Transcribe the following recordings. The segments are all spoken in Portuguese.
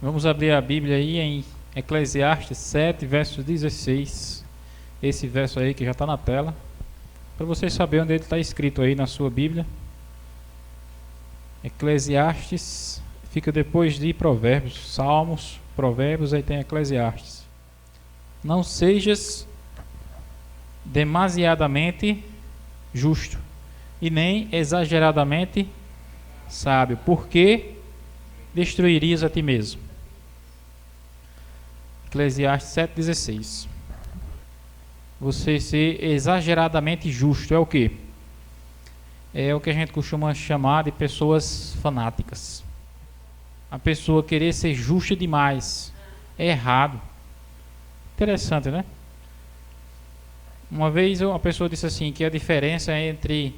Vamos abrir a Bíblia aí em Eclesiastes 7, verso 16. Esse verso aí que já está na tela, para vocês saberem onde ele está escrito aí na sua Bíblia. Eclesiastes fica depois de Provérbios, Salmos, Provérbios, aí tem Eclesiastes. Não sejas demasiadamente justo e nem exageradamente sábio, porque destruirias a ti mesmo. Eclesiastes 7,16. Você ser exageradamente justo é o quê? É o que a gente costuma chamar de pessoas fanáticas. A pessoa querer ser justa demais é errado. Interessante, né? Uma vez uma pessoa disse assim, que a diferença entre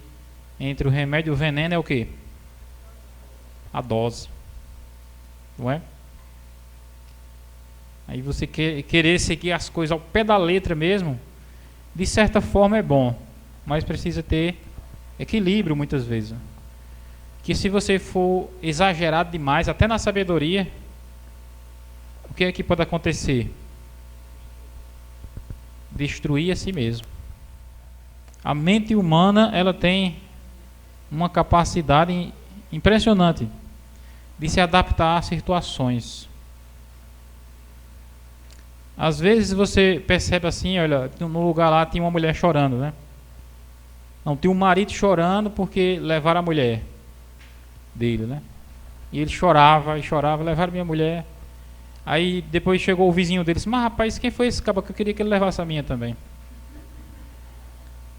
o remédio e o veneno é o quê? A dose. Não é? Aí você querer seguir as coisas ao pé da letra mesmo, de certa forma é bom, mas precisa ter equilíbrio muitas vezes. Que se você for exagerado demais, até na sabedoria, o que é que pode acontecer? Destruir a si mesmo. A mente humana, ela tem uma capacidade impressionante de se adaptar a situações. Às vezes você percebe assim, olha, no lugar lá tinha uma mulher chorando, né? Não, tinha um marido chorando porque levaram a mulher dele, né? E ele chorava e chorava, levaram minha mulher. Aí depois chegou o vizinho dele e disse, mas rapaz, quem foi esse cabra que eu queria que ele levasse a minha também?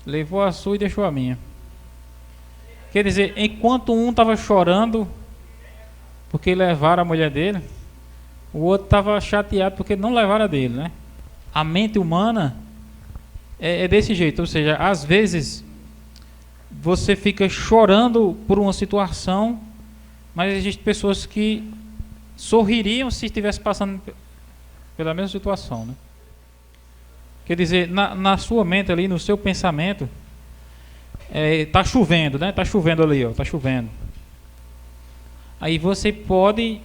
Levou a sua e deixou a minha. Quer dizer, enquanto um estava chorando porque levaram a mulher dele, o outro estava chateado porque não levaram a dele, né? A mente humana é desse jeito, ou seja, às vezes você fica chorando por uma situação, mas existem pessoas que sorririam se estivesse passando pela mesma situação, né? Quer dizer, na sua mente ali, no seu pensamento, tá chovendo, né? Tá chovendo ali, ó, tá chovendo. Aí você pode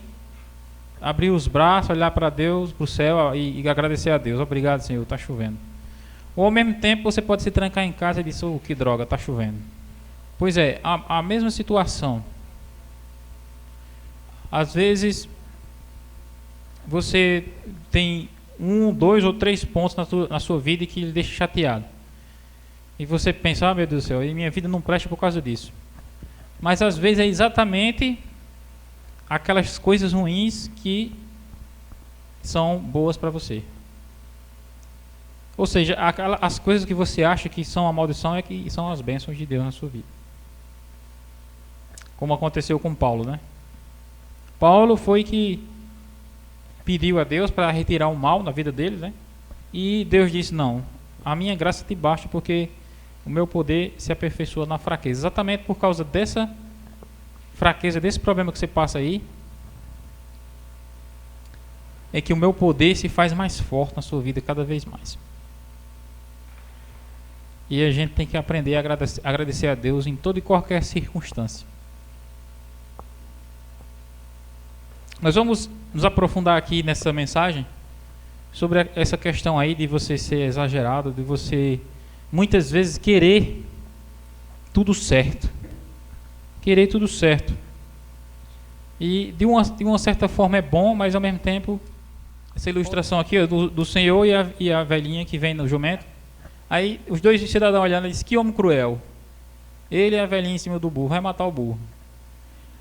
abrir os braços, olhar para Deus, para o céu e agradecer a Deus. Obrigado, Senhor, está chovendo. Ou ao mesmo tempo você pode se trancar em casa e dizer, que droga, está chovendo. Pois é, a mesma situação. Às vezes você tem 1, 2 ou 3 pontos na sua vida que lhe deixa chateado. E você pensa, meu Deus do céu, e minha vida não presta por causa disso. Mas às vezes é exatamente aquelas coisas ruins que são boas para você. Ou seja, as coisas que você acha que são a maldição é que são as bênçãos de Deus na sua vida. Como aconteceu com Paulo, né? Paulo foi que pediu a Deus para retirar o mal na vida dele, né? E Deus disse, não, a minha graça te basta porque o meu poder se aperfeiçoa na fraqueza. Exatamente por causa dessa fraqueza, desse problema que você passa aí, é que o meu poder se faz mais forte na sua vida cada vez mais. E a gente tem que aprender a agradecer a Deus em toda e qualquer circunstância. Nós vamos nos aprofundar aqui nessa mensagem sobre essa questão aí de você ser exagerado, de você muitas vezes querer tudo certo. Querer tudo certo. E de uma certa forma é bom, mas ao mesmo tempo, essa ilustração aqui ó, do Senhor e a velhinha que vem no jumento. Aí os dois cidadãos olhando e dizem, que homem cruel. Ele e a velhinha em cima do burro, vai matar o burro.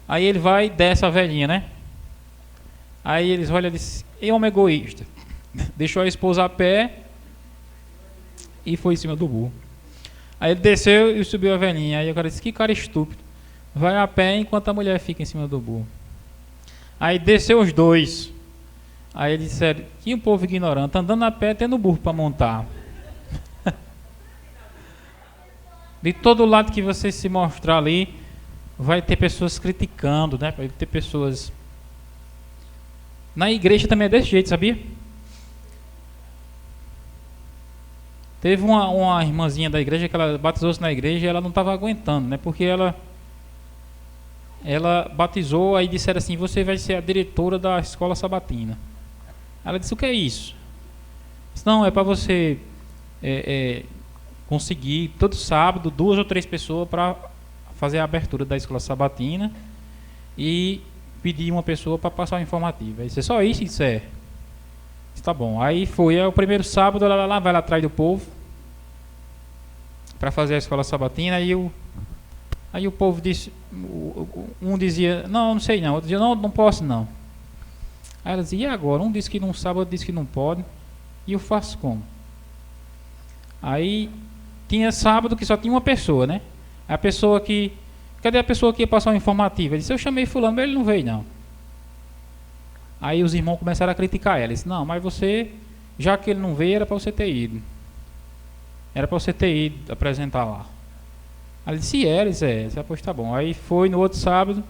Aí ele vai e desce a velhinha, né? Aí eles olham e dizem, e homem egoísta. Deixou a esposa a pé e foi em cima do burro. Aí ele desceu e subiu a velhinha. Aí o cara disse, que cara estúpido. Vai a pé enquanto a mulher fica em cima do burro. Aí desceu os dois. Aí eles disseram, que um povo ignorante, andando a pé tendo burro para montar. De todo lado que você se mostrar ali, vai ter pessoas criticando, né? Vai ter pessoas... Na igreja também é desse jeito, sabia? Teve uma irmãzinha da igreja que ela batizou-se na igreja e ela não estava aguentando, né? Porque ela ela batizou, aí disseram assim: você vai ser a diretora da escola sabatina. Ela disse: o que é isso? Disse: não, é para você conseguir todo sábado 2 ou 3 pessoas para fazer a abertura da escola sabatina e pedir uma pessoa para passar o informativo. Aí disse: é só isso? Isso é. Disse: tá bom. Aí foi o primeiro sábado, ela vai lá atrás do povo para fazer a escola sabatina. Aí o povo disse, um dizia: não sei não, outro dizia: não posso não. Aí ela dizia: e agora? Um disse que não sabe, outro disse que não pode, e eu faço como? Aí tinha sábado que só tinha uma pessoa, né? A pessoa que... cadê a pessoa que ia passar o informativo? Ele disse: eu chamei fulano, mas ele não veio não. Aí os irmãos começaram a criticar ela. Ele disse: não, mas você, já que ele não veio, era para você ter ido. Era para você ter ido apresentar lá. Aí ele disse: ele disse: pois tá bom. Aí foi no outro sábado,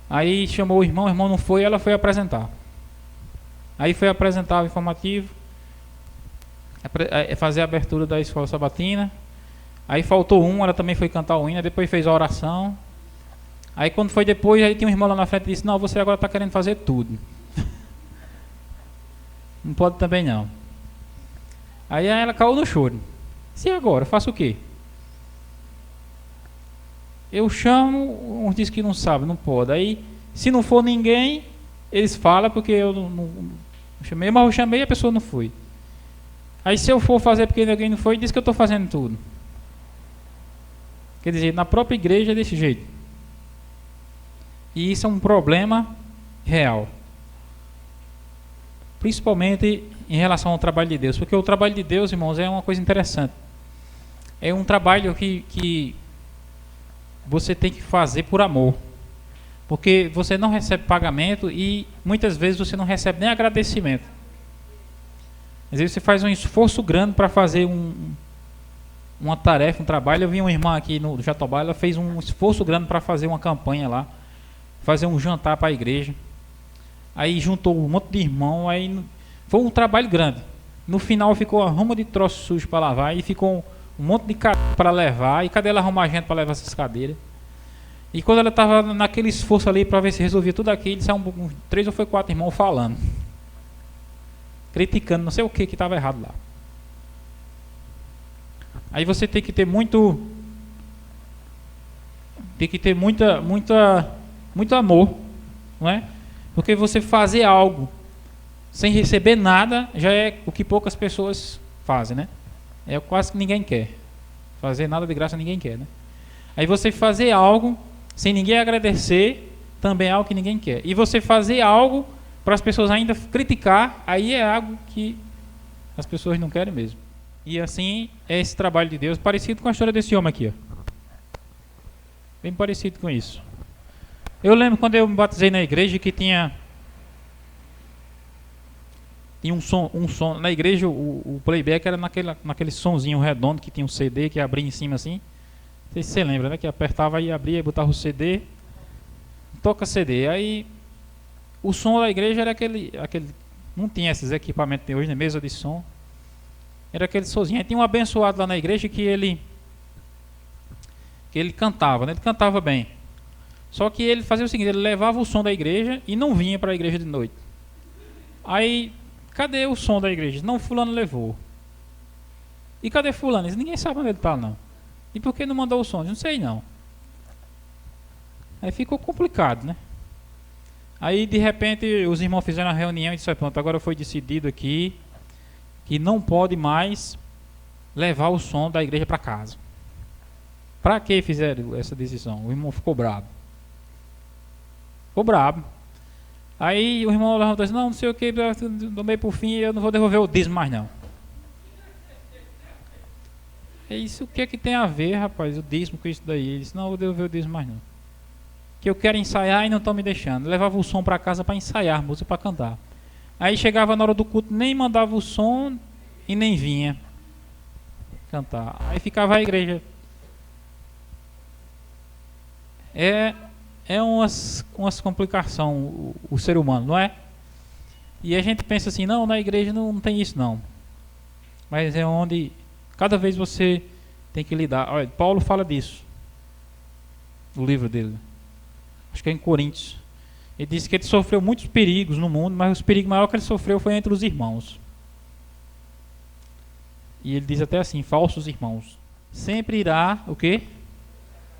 aí chamou o irmão não foi, ela foi apresentar. Aí foi apresentar o informativo, fazer a abertura da escola sabatina. Aí faltou ela também foi cantar o hino, depois fez a oração. Aí quando foi depois, aí tinha um irmão lá na frente e disse: não, você agora está querendo fazer tudo. Não pode também não. Aí ela caiu no choro. E agora? Eu faço o quê? Eu chamo, uns dizem que não sabe, não pode. Aí, se não for ninguém, eles falam porque eu não chamei, mas eu chamei e a pessoa não foi. Aí se eu for fazer porque alguém não foi, diz que eu estou fazendo tudo. Quer dizer, na própria igreja é desse jeito. E isso é um problema real. Principalmente em relação ao trabalho de Deus. Porque o trabalho de Deus, irmãos, é uma coisa interessante. É um trabalho que você tem que fazer por amor. Porque você não recebe pagamento e muitas vezes você não recebe nem agradecimento. Às vezes você faz um esforço grande para fazer uma tarefa, um trabalho. Eu vi uma irmã aqui no Jatobá, ela fez um esforço grande para fazer uma campanha lá, fazer um jantar para a igreja. Aí juntou um monte de irmão, aí foi um trabalho grande. No final ficou uma ruma de troço sujo para lavar e ficou um monte de cadeira para levar. E cadê ela arrumar gente para levar essas cadeiras? E quando ela estava naquele esforço ali para ver se resolvia tudo aquilo, saiu 3 ou 4 irmãos falando, criticando, não sei o que estava errado lá. Aí você tem que ter muito amor, não é? Porque você fazer algo sem receber nada já é o que poucas pessoas fazem, né? É quase que ninguém quer. Fazer nada de graça ninguém quer, né? Aí você fazer algo sem ninguém agradecer também é algo que ninguém quer. E você fazer algo para as pessoas ainda criticar, aí é algo que as pessoas não querem mesmo. E assim é esse trabalho de Deus, parecido com a história desse homem aqui, ó. Bem parecido com isso. Eu lembro quando eu me batizei na igreja que tinha um som na igreja, o playback era naquele sonzinho redondo que tinha um CD que abria em cima assim. Não sei se você lembra, né? Que apertava e abria e botava o CD. Toca CD. Aí o som da igreja era aquele não tinha esses equipamentos que tem hoje, né? Mesa de som. Era aquele sonzinho. Aí tinha um abençoado lá na igreja que ele cantava, né? Ele cantava bem. Só que ele fazia o seguinte, ele levava o som da igreja e não vinha para a igreja de noite. Aí, cadê o som da igreja? Não, fulano levou. E cadê fulano? Ninguém sabe onde ele está, não. E por que não mandou o som? Não sei, não. Aí ficou complicado, né? Aí, de repente, os irmãos fizeram uma reunião e disseram: pronto, agora foi decidido aqui que não pode mais levar o som da igreja para casa. Para que fizeram essa decisão? O irmão ficou bravo. Ficou bravo. Aí o irmão levantou e disse: não sei o que, do meio por fim, eu não vou devolver o dízimo mais não. É isso, o que é que tem a ver, rapaz, o dízimo com isso daí? Ele disse: não, eu vou devolver o dízimo mais não. Que eu quero ensaiar e não estão me deixando. Eu levava o som para casa para ensaiar, música para cantar. Aí chegava na hora do culto, nem mandava o som e nem vinha cantar. Aí ficava a igreja. É umas complicações o ser humano, não é? E a gente pensa assim: não, na igreja não tem isso não. Mas é onde cada vez você tem que lidar. Olha, Paulo fala disso no livro dele. acho que é em Coríntios. Ele disse que ele sofreu muitos perigos no mundo, mas o perigo maior que ele sofreu foi entre os irmãos. E ele diz até assim, falsos irmãos. Sempre irá, o quê?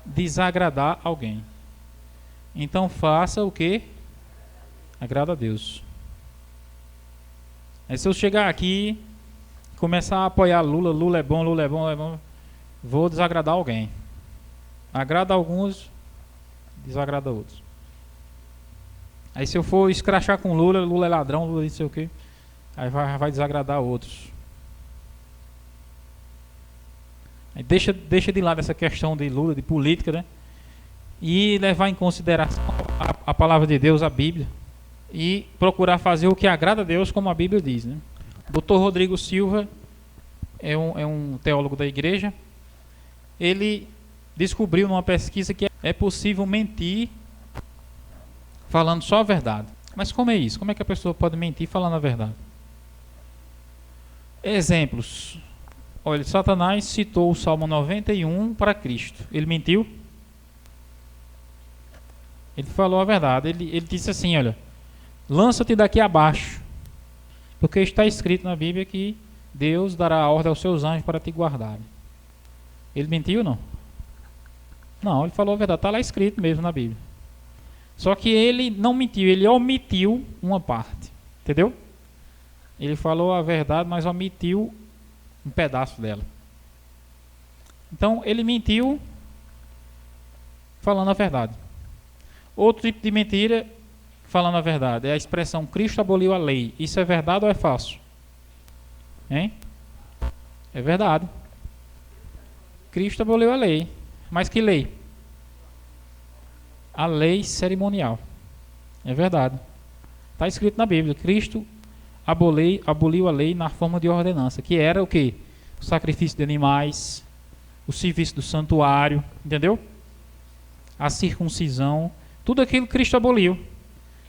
Desagradar alguém. Então faça o quê? Agrada a Deus. Aí se eu chegar aqui, começar a apoiar Lula, Lula é bom, Lula é bom, Lula é bom, vou desagradar alguém. Agrada alguns, desagrada outros. Aí se eu for escrachar com Lula, Lula é ladrão, Lula não sei o quê, aí vai desagradar outros. Aí deixa de lado essa questão de Lula, de política, né? E levar em consideração a palavra de Deus, a Bíblia, e procurar fazer o que agrada a Deus, como a Bíblia diz, né? O Dr. Rodrigo Silva é um teólogo da igreja. Ele descobriu numa pesquisa que é possível mentir falando só a verdade. Mas como é isso? Como é que a pessoa pode mentir falando a verdade? Exemplos. Olha, Satanás citou o Salmo 91 para Cristo. Ele mentiu? Ele falou a verdade. Ele disse assim, olha, lança-te daqui abaixo, porque está escrito na Bíblia que Deus dará a ordem aos seus anjos para te guardarem. Ele mentiu ou não? Não, ele falou a verdade. Está lá escrito mesmo na Bíblia. Só que ele não mentiu, ele omitiu uma parte. Entendeu? Ele falou a verdade, mas omitiu um pedaço dela. Então, ele mentiu falando a verdade. Outro tipo de mentira falando a verdade é a expressão Cristo aboliu a lei. Isso é verdade ou é falso? Hein? É verdade. Cristo aboliu a lei. Mas que lei? A lei cerimonial. É verdade. Está escrito na Bíblia. Cristo aboliu a lei na forma de ordenança, que era o quê? O sacrifício de animais, o serviço do santuário, entendeu? A circuncisão, tudo aquilo Cristo aboliu.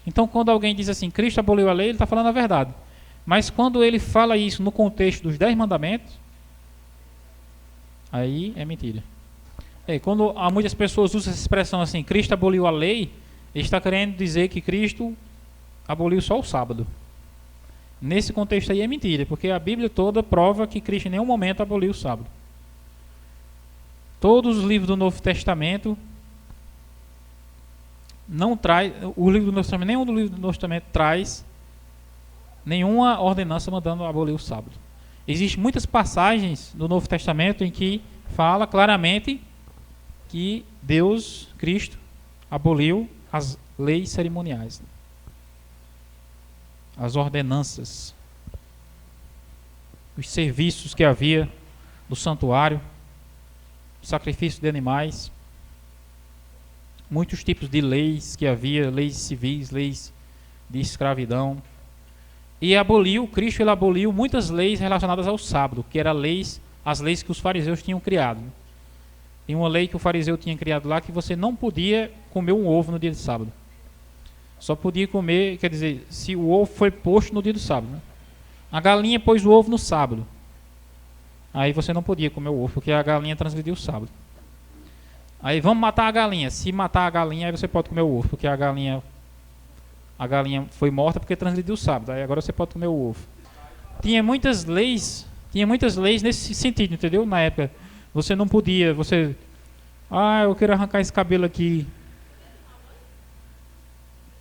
Então, quando alguém diz assim, Cristo aboliu a lei, ele está falando a verdade. Mas quando ele fala isso no contexto dos 10 mandamentos, aí é mentira. Quando muitas pessoas usam essa expressão assim, Cristo aboliu a lei, ele está querendo dizer que Cristo aboliu só o sábado. Nesse contexto aí é mentira, porque a Bíblia toda prova que Cristo em nenhum momento aboliu o sábado. Todos os livros do Novo Testamento não traz, o livro do Novo Testamento, nenhum do livro do Novo Testamento traz nenhuma ordenança mandando abolir o sábado. Existem muitas passagens do Novo Testamento em que fala claramente que Deus, Cristo, aboliu as leis cerimoniais, as ordenanças, os serviços que havia do santuário, sacrifício de animais, muitos tipos de leis que havia, leis civis, leis de escravidão. E Cristo ele aboliu muitas leis relacionadas ao sábado, que eram as leis que os fariseus tinham criado. Tem uma lei que o fariseu tinha criado lá que você não podia comer um ovo no dia de sábado. Só podia comer, quer dizer, se o ovo foi posto no dia do sábado, né? A galinha pôs o ovo no sábado. Aí você não podia comer o ovo, porque a galinha transgrediu o sábado. Aí vamos matar a galinha. Se matar a galinha, aí você pode comer o ovo, porque a galinha foi morta porque transgrediu o sábado. Aí agora você pode comer o ovo. Tinha muitas leis nesse sentido, entendeu? Na época, você não podia, eu quero arrancar esse cabelo aqui.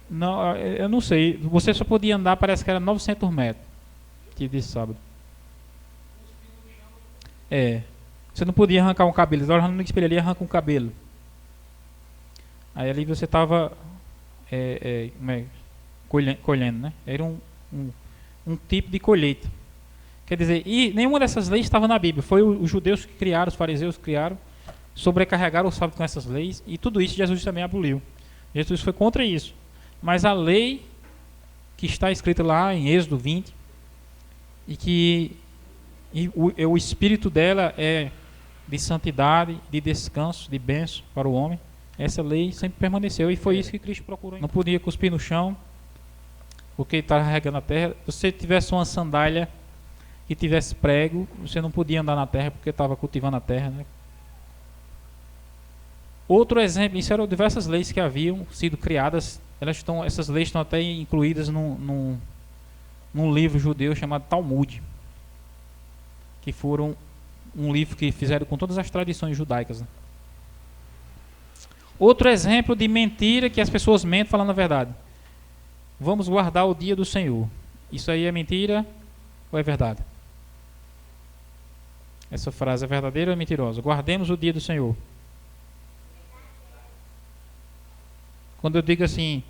Não, eu não sei. Você só podia andar, parece que era 900 metros. Que de sábado. Você não podia arrancar um cabelo. Você estava no espelho ali e arranca um cabelo. Aí ali você estava colhendo, né? Era um tipo de colheita. Quer dizer, e nenhuma dessas leis estava na Bíblia. Foi os judeus que criaram, os fariseus que criaram, sobrecarregaram o sábado com essas leis, e tudo isso Jesus também aboliu. Jesus foi contra isso. Mas a lei que está escrita lá em Êxodo 20, o espírito dela é de santidade, de descanso, de bênção para o homem, essa lei sempre permaneceu, e foi isso que Cristo procurou. Não podia cuspir no chão, porque estava regando a terra. Se você tivesse uma sandália que tivesse prego, você não podia andar na terra, porque estava cultivando a terra, né? Outro exemplo, isso eram diversas leis que haviam sido criadas, essas leis estão até incluídas num livro judeu chamado Talmud, que foram um livro que fizeram com todas as tradições judaicas, né? Outro exemplo de mentira que as pessoas mentem falando a verdade. Vamos guardar o dia do Senhor. Isso aí é mentira ou é verdade? Essa frase é verdadeira ou é mentirosa? Guardemos o dia do Senhor. Quando eu digo assim,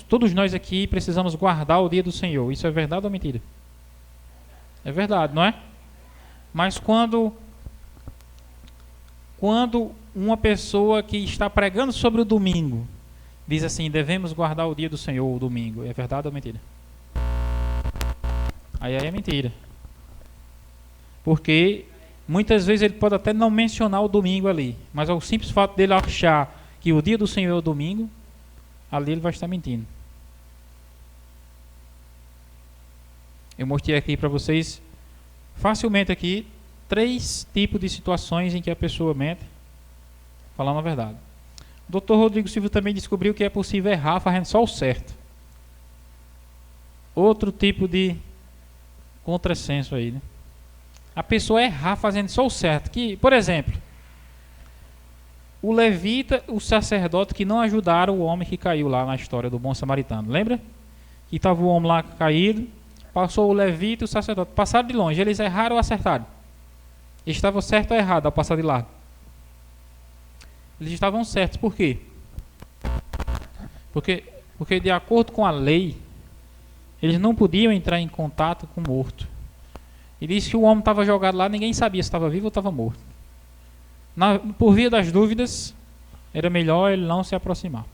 todos nós aqui precisamos guardar o dia do Senhor. Isso é verdade ou mentira? É verdade, não é? Mas quando uma pessoa que está pregando sobre o domingo diz assim, devemos guardar o dia do Senhor, o domingo, é verdade ou mentira? Aí é mentira. Porque muitas vezes ele pode até não mencionar o domingo ali, mas o simples fato dele achar que o dia do Senhor é o domingo, ali ele vai estar mentindo. Eu mostrei aqui para vocês facilmente aqui 3 tipos de situações em que a pessoa mente falando a verdade. O Dr. Rodrigo Silva também descobriu que é possível errar fazendo só o certo. Outro tipo de contrassenso aí, né? A pessoa errar fazendo só o certo. Que, por exemplo, o levita, o sacerdote que não ajudaram o homem que caiu lá na história do bom samaritano. Lembra? Que estava o homem lá caído, passou o levita e o sacerdote. Passaram de longe. Eles erraram ou acertaram? Eles estavam certo ou errado ao passar de largo? Eles estavam certos. Por quê? Porque de acordo com a lei, eles não podiam entrar em contato com o morto. E disse que o homem estava jogado lá, ninguém sabia se estava vivo ou estava morto. Por via das dúvidas, era melhor ele não se aproximar.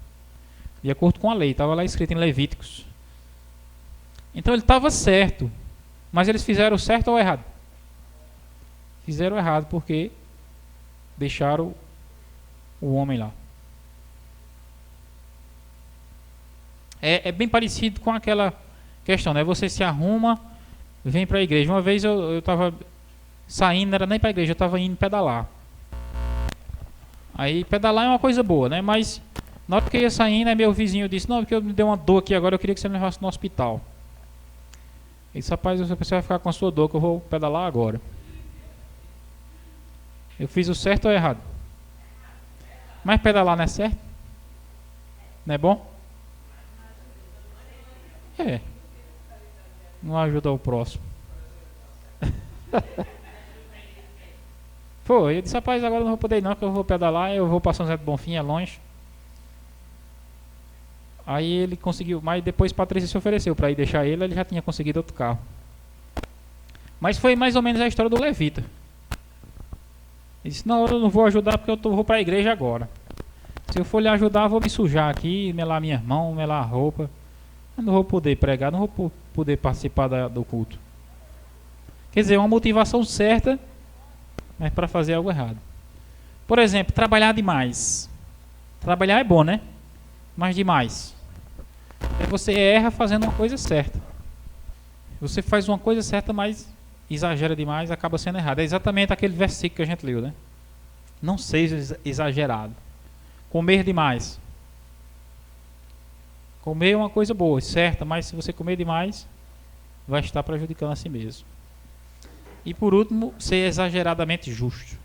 De acordo com a lei, estava lá escrito em Levíticos. Então ele estava certo, mas eles fizeram certo ou errado? Fizeram errado porque deixaram o homem lá. É bem parecido com aquela questão, né? Você se arruma, vem para a igreja. Uma vez eu estava saindo, não era nem para a igreja, eu estava indo pedalar. Aí pedalar é uma coisa boa, né? Mas na hora que eu ia saindo, aí meu vizinho disse, não, porque eu me deu uma dor aqui agora, eu queria que você me levasse no hospital. Ele disse, rapaz, você vai ficar com a sua dor, que eu vou pedalar agora. Eu fiz o certo ou errado? Mas pedalar não é certo? Não é bom? É. Não ajuda o próximo. Foi, eu disse, rapaz, agora eu não vou poder ir não, que eu vou pedalar, eu vou para São José do Bonfim, é longe. Aí ele conseguiu, mas depois Patrícia se ofereceu para ir deixar ele já tinha conseguido outro carro. Mas foi mais ou menos a história do levita. Ele disse, não, eu não vou ajudar porque eu vou para a igreja agora. Se eu for lhe ajudar, eu vou me sujar aqui, melar minha mão, melar a roupa. Eu não vou poder pregar, não vou poder participar do culto. Quer dizer, uma motivação certa, mas para fazer algo errado. Por exemplo, trabalhar demais. Trabalhar é bom, né? Mas demais. Aí você erra fazendo uma coisa certa. Você faz uma coisa certa, mas exagera demais, acaba sendo errado. É exatamente aquele versículo que a gente leu, né? Não seja exagerado. Comer demais. Comer é uma coisa boa, certa, mas se você comer demais, vai estar prejudicando a si mesmo. E por último, ser exageradamente justo.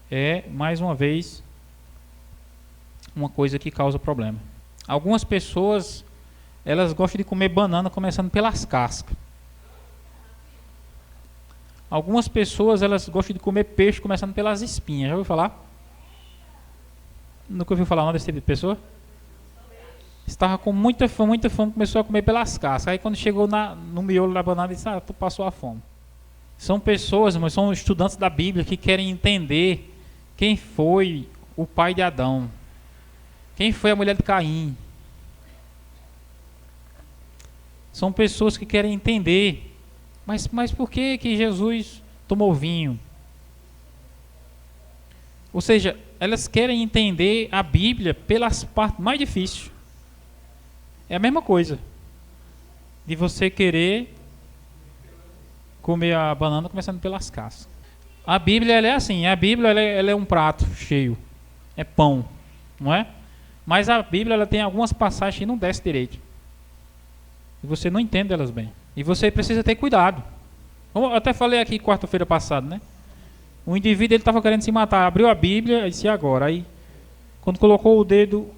É, mais uma vez, uma coisa que causa problema. Algumas pessoas, elas gostam de comer banana começando pelas cascas. Algumas pessoas, elas gostam de comer peixe começando pelas espinhas. Já ouviu falar? Nunca ouviu falar não desse tipo de pessoa? Estava com muita fome, começou a comer pelas cascas. Aí quando chegou no miolo da banana, disse, tu passou a fome. São pessoas, mas são estudantes da Bíblia que querem entender quem foi o pai de Adão. Quem foi a mulher de Caim. São pessoas que querem entender. Mas por que Jesus tomou vinho? Ou seja, elas querem entender a Bíblia pelas partes mais difíceis. É a mesma coisa de você querer comer a banana começando pelas cascas. A Bíblia ela é assim, a Bíblia ela é um prato cheio. é pão, não é? Mas a Bíblia ela tem algumas passagens que não desce direito. E você não entende elas bem. E você precisa ter cuidado. Como eu até falei aqui quarta-feira passada, né? O indivíduo ele estava querendo se matar, abriu a Bíblia e disse, e agora? Aí, quando colocou o dedo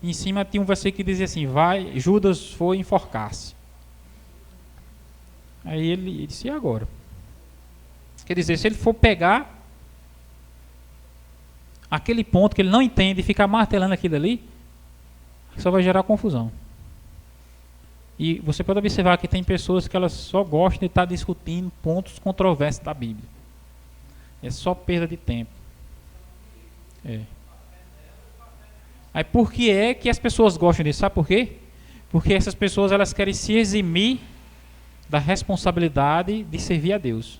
em cima, tinha um versículo que dizia assim, vai, Judas foi enforcar-se. Aí ele disse, e agora? Quer dizer, se ele for pegar aquele ponto que ele não entende e ficar martelando aquilo ali, só vai gerar confusão. E você pode observar que tem pessoas que elas só gostam de estar discutindo pontos controversos da Bíblia. É só perda de tempo. Aí por que é que as pessoas gostam disso? Sabe por quê? Porque essas pessoas elas querem se eximir da responsabilidade de servir a Deus.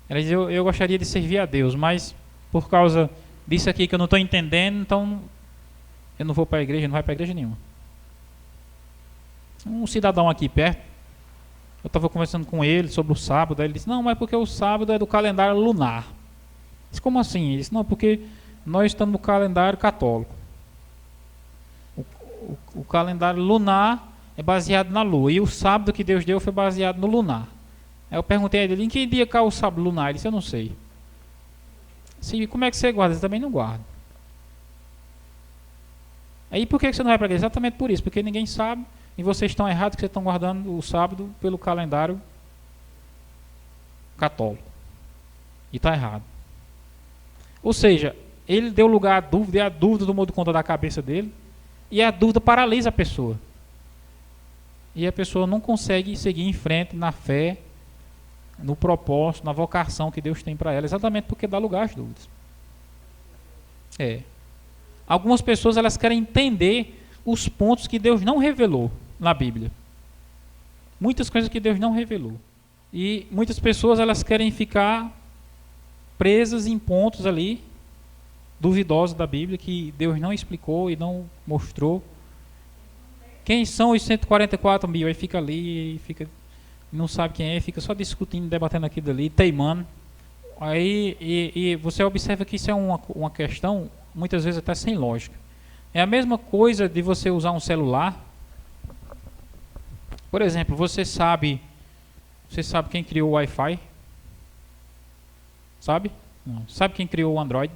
Elas dizem, eu gostaria de servir a Deus, mas por causa disso aqui que eu não estou entendendo, então eu não vou para a igreja, não vai para a igreja nenhuma. Um cidadão aqui perto, eu estava conversando com ele sobre o sábado, aí ele disse, não, mas porque o sábado é do calendário lunar. Eu disse, como assim? Ele disse, não, porque nós estamos no calendário católico. O calendário lunar é baseado na lua, e o sábado que Deus deu foi baseado no lunar. Aí eu perguntei a ele, em que dia cai o sábado lunar? Ele disse, eu não sei. Como é que você guarda? Eu também não guardo. Aí por que você não vai para a igreja? Exatamente por isso, porque ninguém sabe, e vocês estão errados que vocês estão guardando o sábado pelo calendário católico. E está errado. Ou seja, ele deu lugar à dúvida, e a dúvida tomou conta da cabeça dele, e a dúvida paralisa a pessoa. E a pessoa não consegue seguir em frente na fé, no propósito, na vocação que Deus tem para ela, exatamente porque dá lugar às dúvidas. Algumas pessoas elas querem entender os pontos que Deus não revelou na Bíblia. Muitas coisas que Deus não revelou. E muitas pessoas elas querem ficar presas em pontos ali duvidosos da Bíblia que Deus não explicou e não mostrou. Quem são os 144 mil? Aí fica ali e fica, não sabe quem é, fica só discutindo, debatendo aquilo ali, teimando. Aí e você observa que isso é uma questão muitas vezes até sem lógica. É a mesma coisa de você usar um celular. Por exemplo, você sabe quem criou o Wi-Fi? Sabe? Não. Sabe quem criou o Android?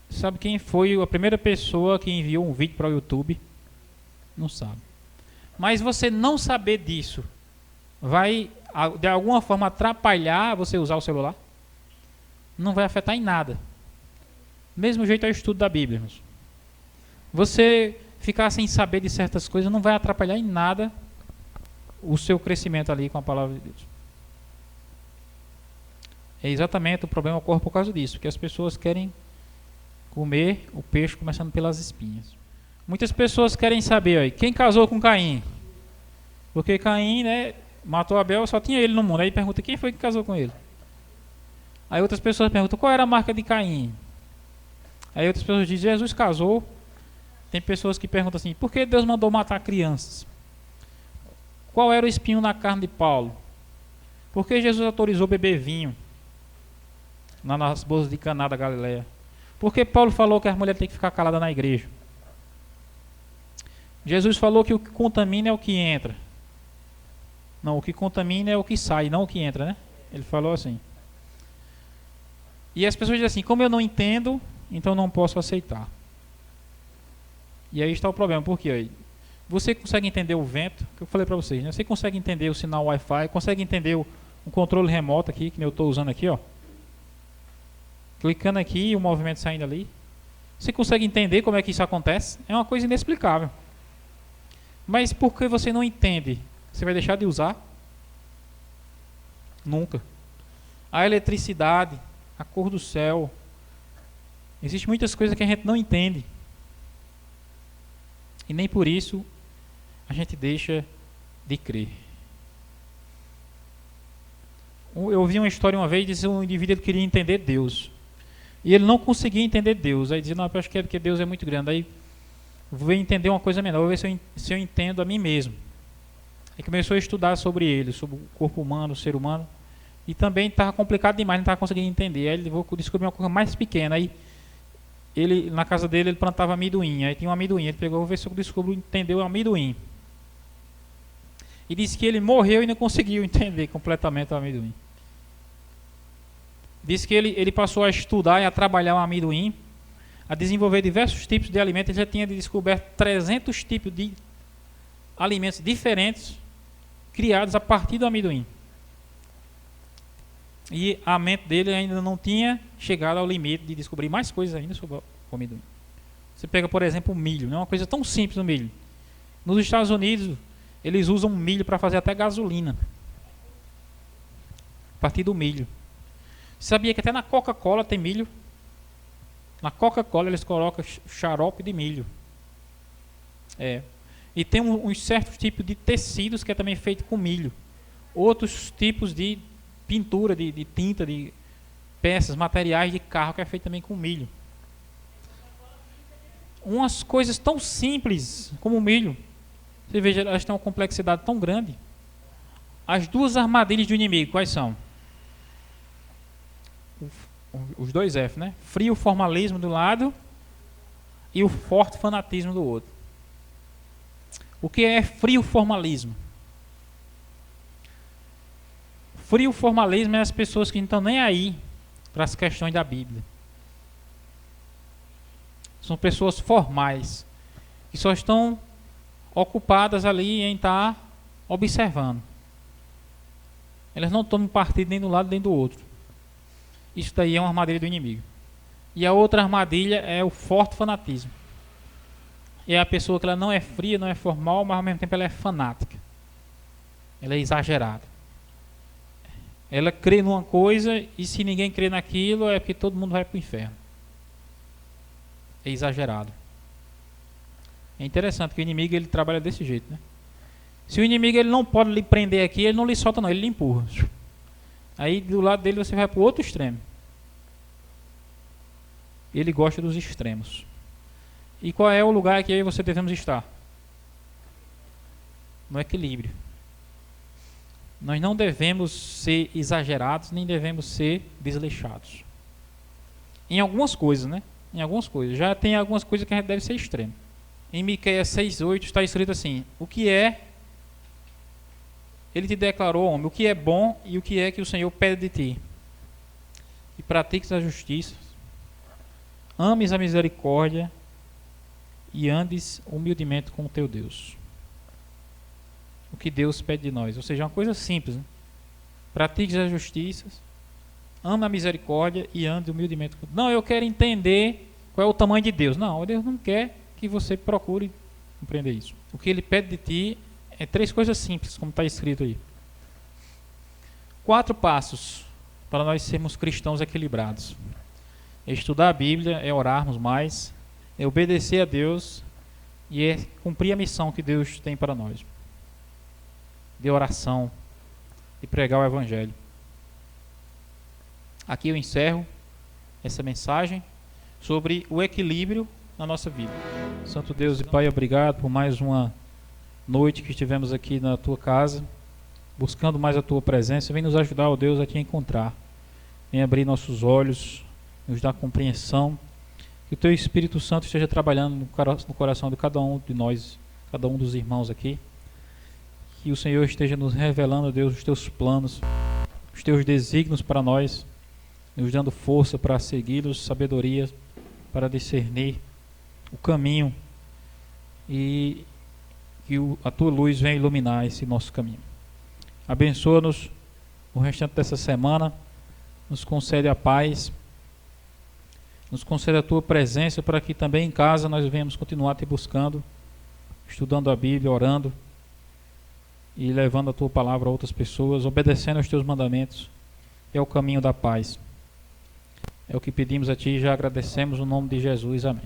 Sabe quem foi a primeira pessoa que enviou um vídeo para o YouTube? Não sabe. Mas você não saber disso vai de alguma forma atrapalhar você usar o celular? Não vai afetar em nada. Mesmo jeito é o estudo da Bíblia, irmãos. Você ficar sem saber de certas coisas não vai atrapalhar em nada o seu crescimento ali com a palavra de Deus. É exatamente, o problema ocorre por causa disso, porque as pessoas querem comer o peixe começando pelas espinhas. Muitas pessoas querem saber, quem casou com Caim? Porque Caim, matou Abel, só tinha ele no mundo. Aí pergunta, quem foi que casou com ele? Aí outras pessoas perguntam, qual era a marca de Caim? Aí outras pessoas dizem, Jesus casou. Tem pessoas que perguntam assim, por que Deus mandou matar crianças? Qual era o espinho na carne de Paulo? Por que Jesus autorizou beber vinho nas bodas de Caná da Galileia? Por que Paulo falou que as mulheres têm que ficar caladas na igreja? Jesus falou que o que contamina é o que entra. Não, o que contamina é o que sai, não o que entra, né? Ele falou assim. E as pessoas dizem assim, como eu não entendo, então não posso aceitar. E aí está o problema, porque você consegue entender o vento, que eu falei para vocês, né? Você consegue entender o sinal Wi-Fi, consegue entender o controle remoto aqui, que eu estou usando aqui, ó. Clicando aqui e o movimento saindo ali. Você consegue entender como é que isso acontece? É uma coisa inexplicável. Mas por que você não entende? Você vai deixar de usar? Nunca. A eletricidade, a cor do céu. Existem muitas coisas que a gente não entende. E nem por isso a gente deixa de crer. Eu ouvi uma história uma vez de um indivíduo que queria entender Deus. E ele não conseguia entender Deus. Aí dizia, não, eu acho que é porque Deus é muito grande. Aí vou entender uma coisa menor, vou ver se eu entendo a mim mesmo. Aí começou a estudar sobre ele, sobre o corpo humano, o ser humano. E também estava complicado demais, não estava conseguindo entender. Aí ele vou descobrir uma coisa mais pequena. Aí ele, na casa dele, ele plantava amendoim. Aí tinha um amendoim. Ele pegou, vou ver se eu descubro, entendeu o amendoim. E disse que ele morreu e não conseguiu entender completamente o amendoim. Disse que ele passou a estudar e a trabalhar o amendoim, a desenvolver diversos tipos de alimentos. Ele já tinha descoberto 300 tipos de alimentos diferentes criados a partir do amendoim. E a mente dele ainda não tinha chegado ao limite de descobrir mais coisas ainda sobre o amendoim. Você pega, por exemplo, o milho. Não é uma coisa tão simples o milho. Nos Estados Unidos, eles usam milho para fazer até gasolina. A partir do milho. Você sabia que até na Coca-Cola tem milho? Na Coca-Cola eles colocam xarope de milho. E tem uns certos tipos de tecidos que é também feito com milho. Outros tipos de pintura, de tinta, de peças, materiais de carro que é feito também com milho. Umas coisas tão simples como o milho. Você veja, elas têm uma complexidade tão grande. As duas armadilhas do inimigo, quais são? Os dois F, né? Frio formalismo do lado e o forte fanatismo do outro. O que é frio formalismo? Frio formalismo é as pessoas que não estão nem aí para as questões da Bíblia. São pessoas formais, que só estão ocupadas ali em estar observando. Elas não tomam partido nem do lado nem do outro. Isso daí é uma armadilha do inimigo. E a outra armadilha é o forte fanatismo. É a pessoa que ela não é fria, não é formal, mas ao mesmo tempo ela é fanática. Ela é exagerada. Ela crê numa coisa e se ninguém crê naquilo é porque todo mundo vai para o inferno. É exagerado. É interessante que o inimigo ele trabalha desse jeito, né? Se o inimigo ele não pode lhe prender aqui, ele não lhe solta não, ele lhe empurra. Aí do lado dele você vai para o outro extremo. Ele gosta dos extremos. E qual é o lugar que eu e você devemos estar? No equilíbrio. Nós não devemos ser exagerados, nem devemos ser desleixados. Em algumas coisas, né? Em algumas coisas. Já tem algumas coisas que a gente deve ser extremo. Em Miqueias 6:8 está escrito assim: o que é, ele te declarou, homem, o que é bom e o que é que o Senhor pede de ti. Que pratiques a justiça, ames a misericórdia e andes humildemente com o teu Deus. O que Deus pede de nós, ou seja, uma coisa simples, né? Pratiques a justiça, ame a misericórdia e ande humildemente com Deus. Não, eu quero entender qual é o tamanho de Deus. Não, Deus não quer que você procure compreender isso. O que Ele pede de ti é 3 coisas simples, como está escrito aí. 4 passos para nós sermos cristãos equilibrados. É estudar a Bíblia, é orarmos mais, é obedecer a Deus e é cumprir a missão que Deus tem para nós. De oração e pregar o Evangelho. Aqui eu encerro essa mensagem sobre o equilíbrio na nossa vida. Santo Deus e Pai, obrigado por mais uma noite que estivemos aqui na Tua casa, buscando mais a Tua presença. Vem nos ajudar, ó Deus, a Te encontrar. Vem abrir nossos olhos, nos dar compreensão. Que o Teu Espírito Santo esteja trabalhando no coração de cada um de nós, cada um dos irmãos aqui. Que o Senhor esteja nos revelando, Deus, os Teus planos, os Teus desígnios para nós, nos dando força para segui-los, sabedoria para discernir o caminho e que a Tua luz venha iluminar esse nosso caminho. Abençoa-nos no restante dessa semana, nos concede a paz, nos concede a Tua presença para que também em casa nós venhamos continuar Te buscando, estudando a Bíblia, orando e levando a Tua palavra a outras pessoas, obedecendo aos Teus mandamentos. É o caminho da paz. É o que pedimos a Ti e já agradecemos no nome de Jesus. Amém.